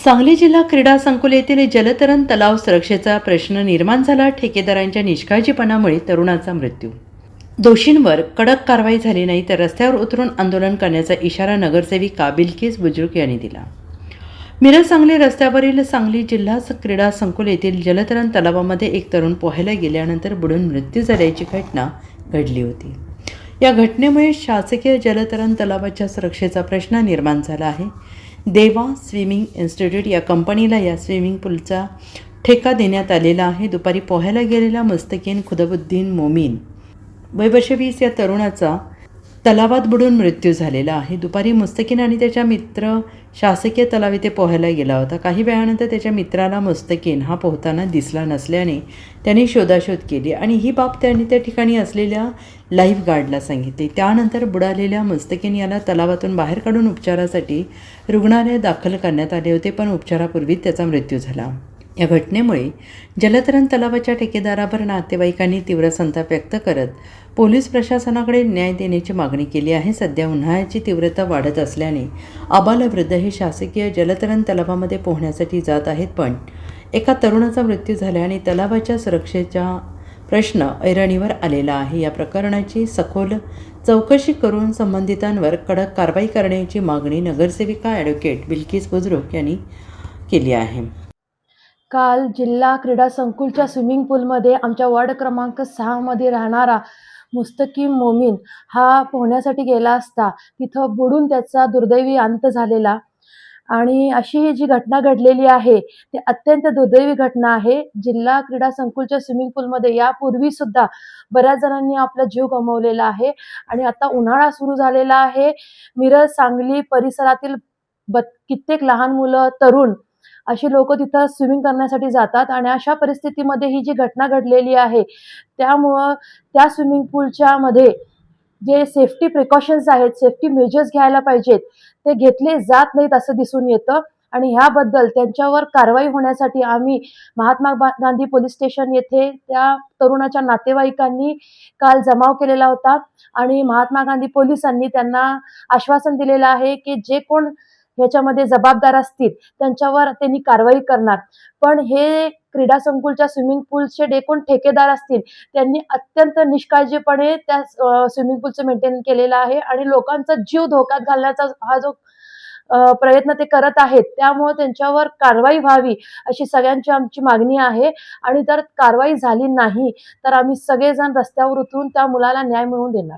सांगली जिल्हा क्रीडा संकुल येथील जलतरण तलाव सुरक्षेचा प्रश्न निर्माण झाला. ठेकेदारांच्या निष्काळजीपणामुळे तरुणाचा मृत्यू. दोषींवर कडक कारवाई झाली नाही तर रस्त्यावर उतरून आंदोलन करण्याचा इशारा नगरसेविका बिल्किस बुजुर्ग यांनी दिला. मिरज सांगली रस्त्यावरील सांगली जिल्हा क्रीडा संकुल येथील जलतरण तलावामध्ये एक तरुण पोहायला गेल्यानंतर बुडून मृत्यू झाल्याची घटना घडली होती. या घटनेमुळे शासकीय जलतरण तलावाच्या सुरक्षेचा प्रश्न निर्माण झाला आहे. देवा स्विमिंग इन्स्टिट्यूट या कंपनीला या स्विमिंग पूलचा ठेका देण्यात आलेला आहे. दुपारी पोहायला गेलेला मुस्तकीन खुदबुद्दीन मोमीन वय वर्ष 20 या तरुणाचा तलावात बुडून मृत्यू झालेला आहे. दुपारी मुस्तकीन आणि त्याच्या मित्र शासकीय तलाव येथे पोहायला गेला होता. काही वेळानंतर त्याच्या मित्राला मुस्तकीन हा पोहताना दिसला नसल्याने त्यांनी शोधाशोध केली आणि ही बाब त्यांनी त्या ठिकाणी असलेल्या लाईफ गार्डला सांगितली. त्यानंतर बुडालेल्या मुस्तकीन याला तलावातून बाहेर काढून उपचारासाठी रुग्णालयात दाखल करण्यात आले होते, पण उपचारापूर्वी त्याचा मृत्यू झाला. या घटनेमुळे जलतरण तलावाच्या ठेकेदारावर नातेवाईकांनी तीव्र संताप व्यक्त करत पोलीस प्रशासनाकडे न्याय देण्याची मागणी केली आहे. सध्या उन्हाळ्याची तीव्रता वाढत असल्याने आबालवृद्ध हे शासकीय जलतरण तलावामध्ये पोहण्यासाठी जात आहेत, पण एका तरुणाचा मृत्यू झाल्याने तलावाच्या सुरक्षेचा प्रश्न ऐरणीवर आलेला आहे. या प्रकरणाची सखोल चौकशी करून संबंधितांवर कडक कारवाई करण्याची मागणी नगरसेविका ॲडव्होकेट बिल्किस बुजुर्ग यांनी केली आहे. काल जिल्हा क्रीडा संकुलच्या स्विमिंग पूलमध्ये आमच्या वॉर्ड क्रमांक 6 मध्ये राहणारा मुस्तकीम मोमीन हा पोहण्यासाठी गेला असता तिथं बुडून त्याचा दुर्दैवी अंत झालेला. आणि अशी ही जी घटना घडलेली आहे ती अत्यंत दुर्दैवी घटना आहे. जिल्हा क्रीडा संकुलच्या स्विमिंग पूलमध्ये यापूर्वी सुद्धा बऱ्याच जणांनी आपला जीव गमावलेला आहे आणि आता उन्हाळा सुरू झालेला आहे. मिरज सांगली परिसरातील कित्येक लहान मुलं तरुण अशी लोक तिथं स्विमिंग करण्यासाठी जातात आणि अशा परिस्थितीमध्ये ही जी घटना घडलेली आहे त्यामुळं त्या स्विमिंग पूलच्या मध्ये जे सेफ्टी प्रिकॉशन्स आहेत, सेफ्टी मेजर्स घ्यायला पाहिजेत ते घेतले जात नाहीत असं दिसून येतं. आणि ह्याबद्दल त्यांच्यावर कारवाई होण्यासाठी आम्ही महात्मा गांधी पोलीस स्टेशन येथे त्या तरुणाच्या नातेवाईकांनी काल जमाव केलेला होता आणि महात्मा गांधी पोलिसांनी त्यांना आश्वासन दिलेलं आहे की जे कोण ह्याच्यामध्ये जबाबदार असतील त्यांच्यावर त्यांनी कारवाई करणार. पण हे क्रीडा संकुलच्या स्विमिंग पूलचे जे कोण ठेकेदार असतील त्यांनी अत्यंत निष्काळजीपणे त्या स्विमिंग पूलचं मेंटेन केलेलं आहे आणि लोकांचा जीव धोक्यात घालण्याचा हा जो प्रयत्न ते करत आहेत, त्यामुळे त्यांच्यावर कारवाई व्हावी अशी सगळ्यांची आमची मागणी आहे. आणि जर कारवाई झाली नाही तर आम्ही सगळेजण रस्त्यावर उतरून त्या मुलाला न्याय मिळवून देणार.